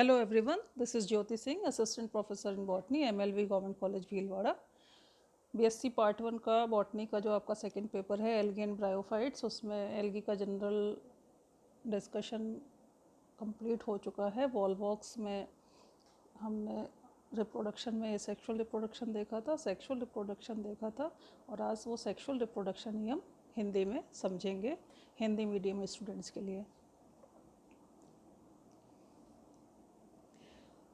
Hello everyone, this is Jyoti Singh, Assistant Professor in Botany, MLV Government College Bhilwara. BSc part 1 का botany का जो आपका second paper है algae and bryophytes, उसमें algae का general discussion complete हो चुका है। वॉलवॉक्स में हमने रिप्रोडक्शन में सेक्सुअल रिप्रोडक्शन देखा था, सेक्सुअल रिप्रोडक्शन देखा था, और आज वो सेक्सुअल रिप्रोडक्शन ही हम हिंदी में समझेंगे, हिंदी मीडियम स्टूडेंट्स के लिए।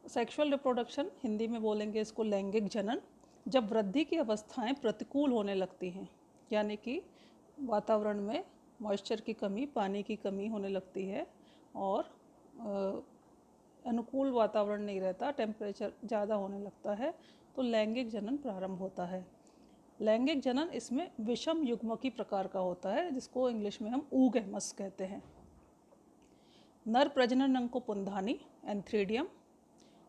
सेक्सुअल रिप्रोडक्शन हिंदी में बोलेंगे इसको लैंगिक जनन। जब वृद्धि की अवस्थाएं प्रतिकूल होने लगती हैं, यानी कि वातावरण में मॉइस्चर की कमी, पानी की कमी होने लगती है और अनुकूल वातावरण नहीं रहता, टेम्परेचर ज़्यादा होने लगता है, तो लैंगिक जनन प्रारंभ होता है। लैंगिक जनन इसमें विषम युग्मकी प्रकार का होता है, जिसको इंग्लिश में हम oogamous कहते हैं। नर प्रजनन अंग को पुंधानी एंथ्रीडियम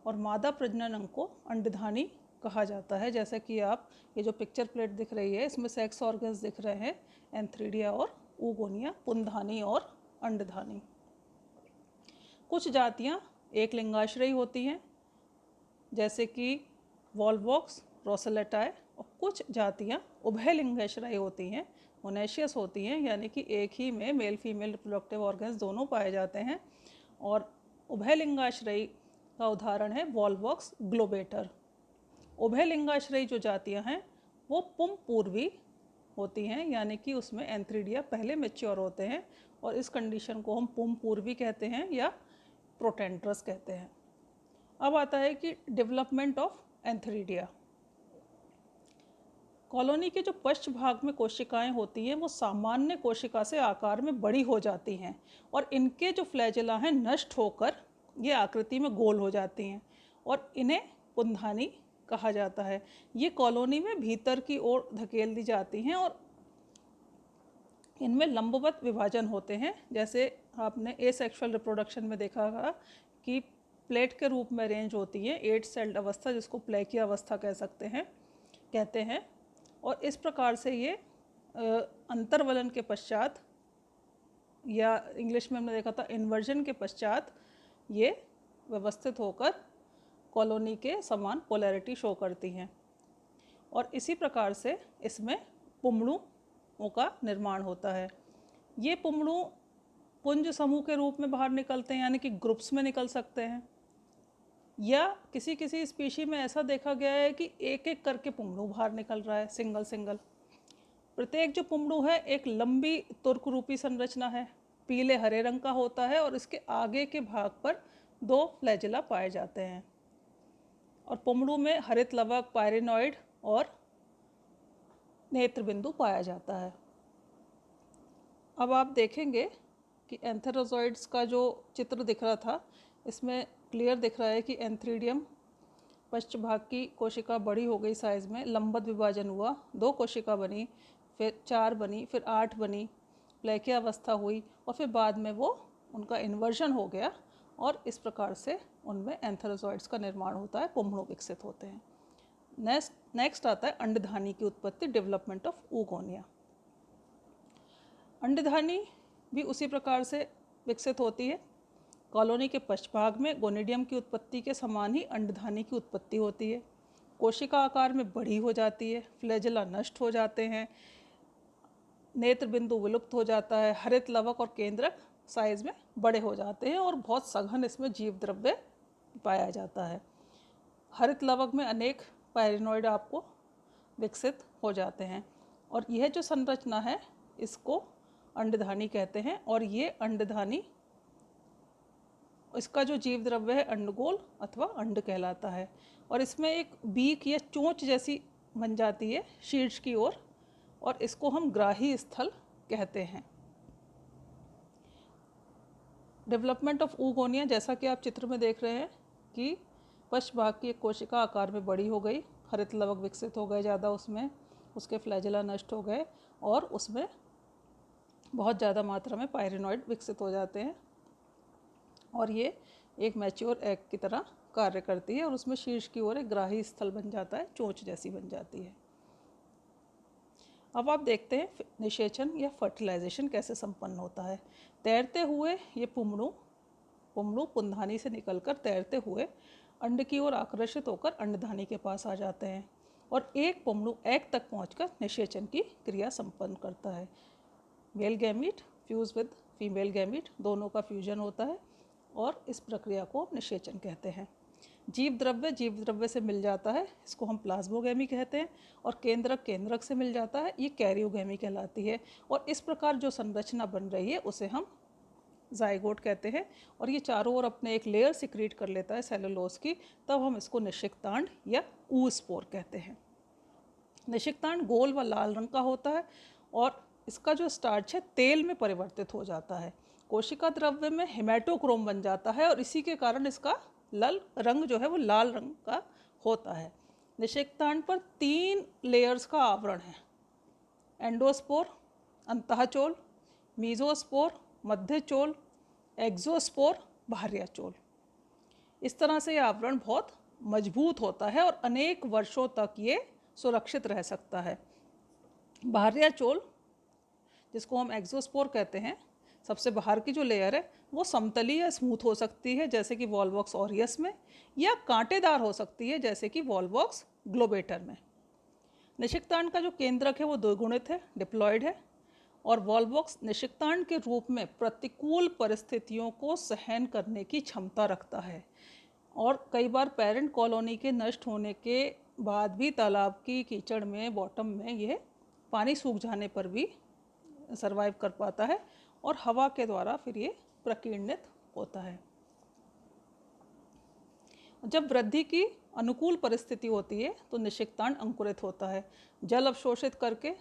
और मादा प्रजनन अंग को अंडधानी कहा जाता है। जैसे कि आप ये जो पिक्चर प्लेट दिख रही है, इसमें सेक्स ऑर्गन्स दिख रहे हैं, एंथ्रीडिया और ऊगोनिया, पुंधानी और अंडधानी। कुछ जातियाँ एक लिंगाश्रयी होती हैं, जैसे कि वॉलवॉक्स, रोसेलेटाए, और कुछ जातियाँ उभय लिंगाश्रयी होती हैं, मोनेशियस होती हैं, यानी कि एक ही में मेल फीमेल रिप्रोडक्टिव ऑर्गन्स दोनों पाए जाते हैं। और उभय लिंगाश्रयी का उदाहरण है वॉलवॉक्स ग्लोबेटर। उभय लिंगाश्रयी जो जातियां हैं वो पुम पूर्वी होती हैं, यानी कि उसमें एंथ्रीडिया पहले मैच्योर होते हैं, और इस कंडीशन को हम पुम पूर्वी कहते हैं या प्रोटेंड्रस कहते हैं। अब आता है कि डेवलपमेंट ऑफ एंथ्रीडिया। कॉलोनी के जो पश्च भाग में कोशिकाएं होती हैं वो सामान्य कोशिका से आकार में बड़ी हो जाती हैं, और इनके जो फ्लैजेला हैं नष्ट होकर ये आकृति में गोल हो जाती हैं, और इन्हें पुंधानी कहा जाता है। ये कॉलोनी में भीतर की ओर धकेल दी जाती हैं और इनमें लंबवत विभाजन होते हैं। जैसे आपने एसेक्सुअल रिप्रोडक्शन में देखा होगा कि प्लेट के रूप में अरेंज होती है, 8 सेल्ड अवस्था, जिसको प्ले की अवस्था कहते हैं। और इस प्रकार से ये अंतर्वलन के पश्चात, या इंग्लिश में हमने देखा था इन्वर्जन के पश्चात, ये व्यवस्थित होकर कॉलोनी के समान पोलैरिटी शो करती हैं। और इसी प्रकार से इसमें पुंबड़ुओं का निर्माण होता है। ये पुंबड़ू पुंज समूह के रूप में बाहर निकलते हैं, यानी कि ग्रुप्स में निकल सकते हैं, या किसी किसी स्पीशी में ऐसा देखा गया है कि एक एक करके पुंबड़ू बाहर निकल रहा है, सिंगल सिंगल। प्रत्येक जो पुंबड़ू है एक लंबी तुर्क रूपी संरचना है, पीले हरे रंग का होता है, और इसके आगे के भाग पर 2 फ्लैजिला पाए जाते हैं। और पुंबड़ू में हरित लवक, पायरेनॉइड और नेत्र बिंदु पाया जाता है। अब आप देखेंगे कि एंथेरोजॉइड्स का जो चित्र दिख रहा था, इसमें क्लियर दिख रहा है कि एंथ्रीडियम पश्च भाग की कोशिका बड़ी हो गई साइज़ में, लंबवत विभाजन हुआ, 2 कोशिका बनी, फिर 4 बनी, फिर 8 बनी, प्लेकी अवस्था हुई, और फिर बाद में वो उनका इन्वर्जन हो गया, और इस प्रकार से उनमें एंथेरोजॉइड्स का निर्माण होता है, पुंबड़ू विकसित होते हैं। नेक्स्ट आता है अंडधानी की उत्पत्ति, डेवलपमेंट ऑफ ऊगोनिया। अंडधानी भी उसी प्रकार से विकसित होती है। कॉलोनी के पश्चभाग में गोनिडियम की उत्पत्ति के समान ही अंडधानी की उत्पत्ति होती है। कोशिका आकार में बड़ी हो जाती है, फ्लैजेला नष्ट हो जाते हैं, नेत्र बिंदु विलुप्त हो जाता है, हरित लवक और केंद्रक साइज में बड़े हो जाते हैं, और बहुत सघन इसमें जीव द्रव्य पाया जाता है। हरित लवक में अनेक पायरेनॉइड आपको विकसित हो जाते हैं, और यह जो संरचना है इसको अंडधानी कहते हैं। और ये अंडधानी, इसका जो जीव द्रव्य है अंडगोल अथवा अंड कहलाता है, और इसमें एक बीक या चोंच जैसी बन जाती है शीर्ष की ओर, और इसको हम ग्राही स्थल कहते हैं। डेवलपमेंट ऑफ ऊगोनिया, जैसा कि आप चित्र में देख रहे हैं कि पश्च भाग की एक कोशिका आकार में बड़ी हो गई, हरित लवक विकसित हो गए ज़्यादा उसमें, उसके फ्लैजेला नष्ट हो गए, और उसमें बहुत ज़्यादा मात्रा में पायरेनॉइड विकसित हो जाते हैं, और ये एक मैच्योर एग की तरह कार्य करती है, और उसमें शीर्ष की ओर एक ग्राही स्थल बन जाता है, चोंच जैसी बन जाती है। अब आप देखते हैं निषेचन या फर्टिलाइजेशन कैसे संपन्न होता है। तैरते हुए ये पुंबड़ू पुंडू पुंधानी से निकलकर तैरते हुए अंड की ओर आकर्षित होकर अंडधानी के पास आ जाते हैं और एक पुंडू एग तक पहुंचकर निषेचन की क्रिया संपन्न करता है। Male gamete fuse with female gamete, दोनों का फ्यूजन होता है और इस प्रक्रिया को हम निषेचन कहते हैं। जीव द्रव्य से मिल जाता है, इसको हम प्लाज्मोगैमी कहते हैं, और केंद्रक से मिल जाता है, ये कैरियोगैमी कहलाती है। और इस प्रकार जो संरचना बन रही है उसे हम जाइगोट कहते हैं। और ये चारों ओर अपने एक लेयर सिक्रीट कर लेता है सेलुलोज की, तब हम इसको निषिक्तांड या ऊस्पोर कहते हैं। निषिक्तांड गोल व लाल रंग का होता है और इसका जो स्टार्च है तेल में परिवर्तित हो जाता है। कोशिका द्रव्य में हेमेटोक्रोम बन जाता है और इसी के कारण इसका लाल रंग जो है वो लाल रंग का होता है। निषिक्तांड पर 3 लेयर्स का आवरण है, एंडोस्पोर अंतःचोल, मीजोस्पोर मध्यचोल, एक्सोस्पोर बाह्यचोल। इस तरह से ये आवरण बहुत मजबूत होता है और अनेक वर्षों तक ये सुरक्षित रह सकता है। बाह्यचोल जिसको हम एक्सोस्पोर कहते हैं, सबसे बाहर की जो लेयर है वो समतली या स्मूथ हो सकती है जैसे कि वॉल्वॉक्स ऑरियस में, या कांटेदार हो सकती है जैसे कि वॉल्वॉक्स ग्लोबेटर में। निषिक्तांड का जो केंद्रक है वो द्विगुणित है, डिप्लॉयड है, और वॉल्वॉक्स निषिक्तांड के रूप में प्रतिकूल परिस्थितियों को सहन करने की क्षमता रखता है। और कई बार पेरेंट कॉलोनी के नष्ट होने के बाद भी तालाब की कीचड़ में, बॉटम में, यह पानी सूख जाने पर भी सरवाइव कर पाता है और हवा के द्वारा फिर ये प्रकीर्णित होता है। जब वृद्धि की अनुकूल परिस्थिति होती है तो निषिक्तांड अंकुरित होता है। जल अवशोषित करके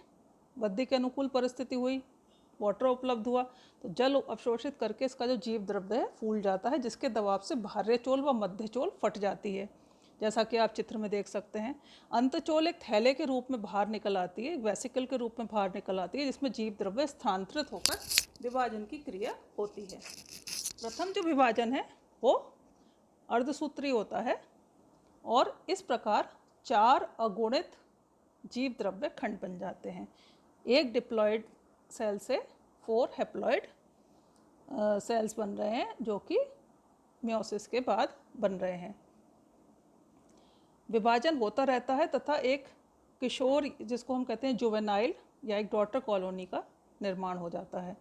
वृद्धि की अनुकूल परिस्थिति हुई, वाटर उपलब्ध हुआ, तो जल अवशोषित करके इसका जो जीव द्रव्य है फूल जाता है, जिसके दबाव से बाह्यचोल व मध्यचोल फट जाती है, जैसा कि आप चित्र में देख सकते हैं। अंतचोल एक थैले के रूप में बाहर निकल आती है, एक वेसिकल के रूप में बाहर निकल आती है, जिसमें जीव द्रव्य स्थानांतरित होकर विभाजन की क्रिया होती है। प्रथम जो विभाजन है वो अर्धसूत्री होता है और इस प्रकार 4 अगुणित जीव द्रव्य खंड बन जाते हैं। एक डिप्लॉयड सेल से 4 हैप्लॉयड सेल्स बन रहे हैं जो कि मियोसिस के बाद बन रहे हैं। विभाजन होता रहता है तथा एक किशोर, जिसको हम कहते हैं जुवेनाइल या एक डॉटर कॉलोनी का निर्माण हो जाता है।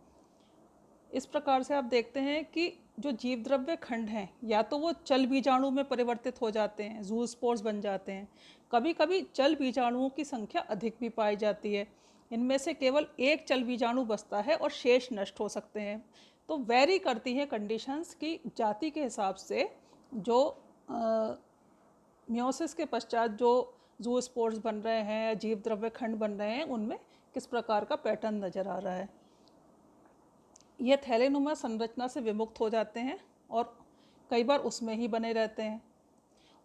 इस प्रकार से आप देखते हैं कि जो जीव द्रव्य खंड हैं या तो वो चल बीजाणु में परिवर्तित हो जाते हैं, जूस्पोर्स बन जाते हैं, कभी कभी चल बीजाणुओं की संख्या अधिक भी पाई जाती है। इनमें से केवल एक चल बीजाणु बचता है और शेष नष्ट हो सकते हैं। तो वेरी करती हैं कंडीशंस की जाति के हिसाब से, जो मियोसिस के पश्चात जो जूस्पोर्स बन रहे हैं या जीव द्रव्य खंड बन रहे हैं, उनमें किस प्रकार का पैटर्न नज़र आ रहा है। ये थैलेनुमा संरचना से विमुक्त हो जाते हैं और कई बार उसमें ही बने रहते हैं।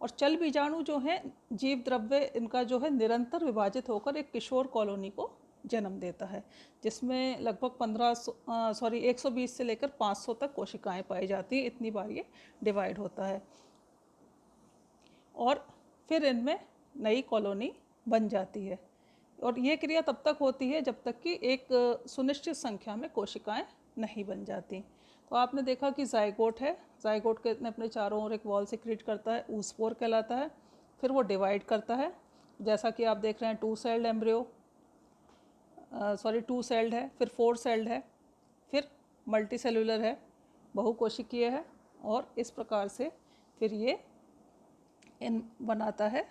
और चल बीजाणु जो हैं जीव द्रव्य, इनका जो है निरंतर विभाजित होकर एक किशोर कॉलोनी को जन्म देता है, जिसमें लगभग 120 से लेकर 500 तक कोशिकाएं पाई जाती हैं। इतनी बार ये डिवाइड होता है और फिर इनमें नई कॉलोनी बन जाती है। और ये क्रिया तब तक होती है जब तक कि एक सुनिश्चित संख्या में कोशिकाएं नहीं बन जाती। तो आपने देखा कि जाइगोट है, जाइगोट के अपने चारों ओर एक वॉल सिक्रीट करता है, ऊस्पोर कहलाता है। फिर वो डिवाइड करता है, जैसा कि आप देख रहे हैं 2 सेल्ड एम्ब्रियो, 2 सेल्ड है, फिर 4 सेल्ड है, फिर मल्टी सेलुलर है, बहुकोशिकीय है, और इस प्रकार से फिर ये इन बनाता है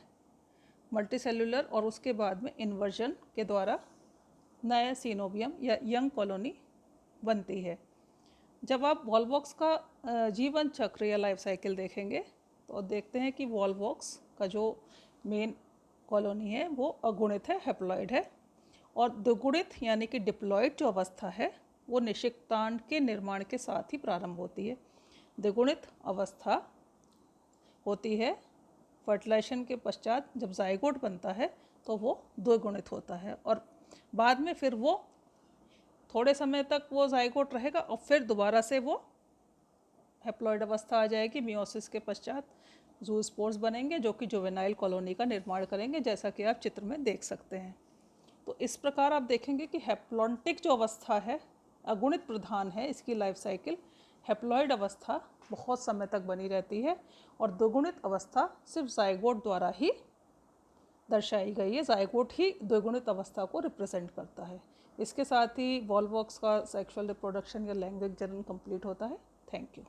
मल्टी सेलुलर, और उसके बाद में इन्वर्जन के द्वारा नया सीनोबियम या यंग कॉलोनी बनती है। जब आप वॉल्वॉक्स का जीवन चक्र या लाइफ साइकिल देखेंगे तो देखते हैं कि वॉल्वॉक्स का जो मेन कॉलोनी है वो अगुणित है, हैप्लॉइड है, और द्विगुणित यानी कि डिप्लॉइड जो अवस्था है वो निषिक्तांड के निर्माण के साथ ही प्रारंभ होती है। द्विगुणित अवस्था होती है फर्टिलाइजेशन के पश्चात, जब जाइगोट बनता है तो वो द्विगुणित होता है, और बाद में फिर वो थोड़े समय तक वो जाइगोट रहेगा और फिर दोबारा से वो हैप्लॉइड अवस्था आ जाएगी। मियोसिस के पश्चात जूस्पोर्स बनेंगे जो कि जुवेनाइल कॉलोनी का निर्माण करेंगे, जैसा कि आप चित्र में देख सकते हैं। तो इस प्रकार आप देखेंगे कि हैप्लॉन्टिक जो अवस्था है, अगुणित प्रधान है इसकी लाइफ साइकिल, हैप्लॉइड अवस्था बहुत समय तक बनी रहती है और द्विगुणित अवस्था सिर्फ जाइगोट द्वारा ही दर्शाई गई है। जाइगोट ही द्विगुणित अवस्था को रिप्रेजेंट करता है। इसके साथ ही वॉल्वॉक्स का सेक्सुअल रिप्रोडक्शन या लैंग्वेज जर्नल कंप्लीट होता है। Thank you.